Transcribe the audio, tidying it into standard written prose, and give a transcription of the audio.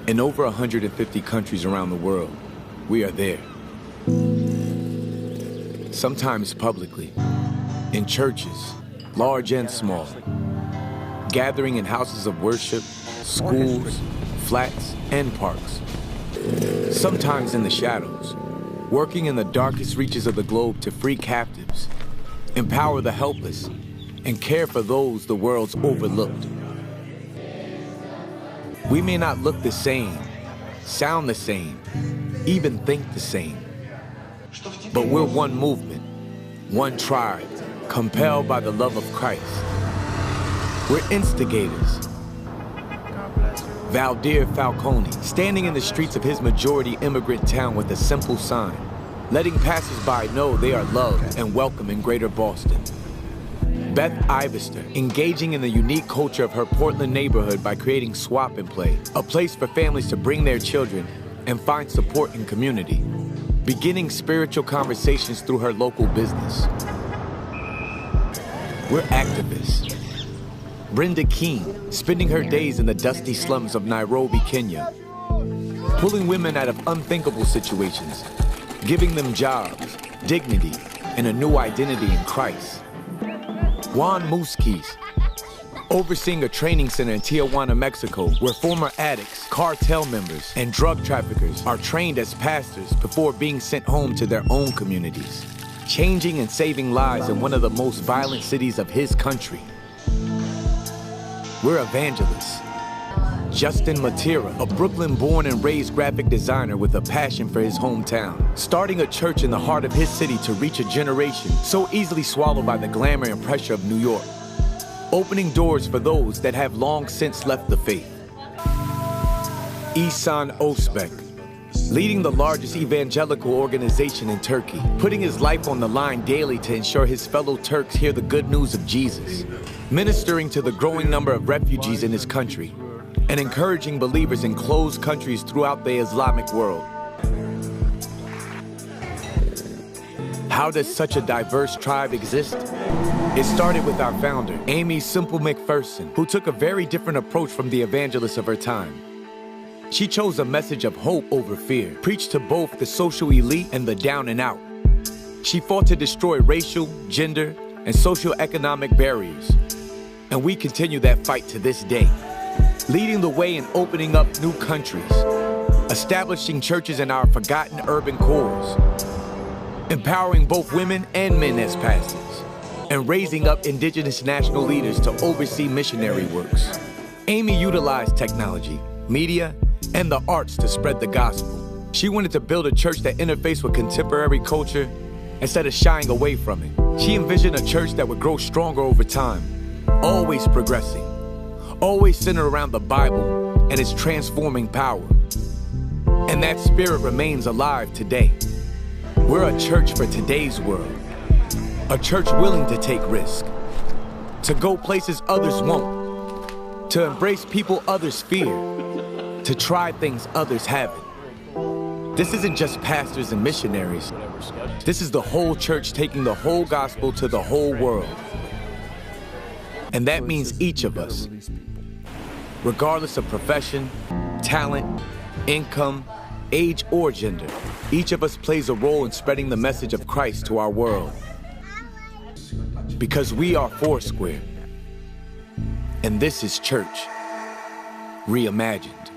In over 150 countries around the world, we are there. Sometimes publicly, in churches, large and small, gathering in houses of worship, schools, flats, and parks. Sometimes in the shadows, working in the darkest reaches of the globe to free captives, empower the helpless, and care for those the world's overlooked. We may not look the same, sound the same, even think the same, but we're one movement, one tribe, compelled by the love of Christ. We're instigators. Valdir Falcone, standing in the streets of his majority immigrant town with a simple sign, letting passersby know they are loved and welcome in Greater Boston. Beth Ivester, engaging in the unique culture of her Portland neighborhood by creating Swap and Play, a place for families to bring their children and find support in community, beginning spiritual conversations through her local business. We're activists. Brenda Keene, spending her days in the dusty slums of Nairobi, Kenya, pulling women out of unthinkable situations, giving them jobs, dignity, and a new identity in Christ. Juan Musquiz, overseeing a training center in Tijuana, Mexico, where former addicts, cartel members, and drug traffickers are trained as pastors before being sent home to their own communities, changing and saving lives in one of the most violent cities of his country. We're evangelists. Justin Matera, a Brooklyn-born and raised graphic designer with a passion for his hometown, starting a church in the heart of his city to reach a generation so easily swallowed by the glamour and pressure of New York, opening doors for those that have long since left the faith. Ihsan Özbek, leading the largest evangelical organization in Turkey, putting his life on the line daily to ensure his fellow Turks hear the good news of Jesus, ministering to the growing number of refugees in his country, and encouraging believers in closed countries throughout the Islamic world. How does such a diverse tribe exist? It started with our founder, Amy Simple McPherson, who took a very different approach from the evangelists of her time. She chose a message of hope over fear, preached to both the social elite and the down and out. She fought to destroy racial, gender, and socioeconomic barriers. And we continue that fight to this day, leading the way in opening up new countries, establishing churches in our forgotten urban cores, empowering both women and men as pastors, and raising up indigenous national leaders to oversee missionary works. Amy utilized technology, media, and the arts to spread the gospel. She wanted to build a church that interfaced with contemporary culture instead of shying away from it. She envisioned a church that would grow stronger over time, always progressing, always centered around the Bible and its transforming power. And that spirit remains alive today. We're a church for today's world, a church willing to take risks, to go places others won't, to embrace people others fear, to try things others haven't. This isn't just pastors and missionaries. This is the whole church taking the whole gospel to the whole world. And that means each of us, regardless of profession, talent, income, age, or gender, each of us plays a role in spreading the message of Christ to our world. Because we are Foursquare, and this is church reimagined.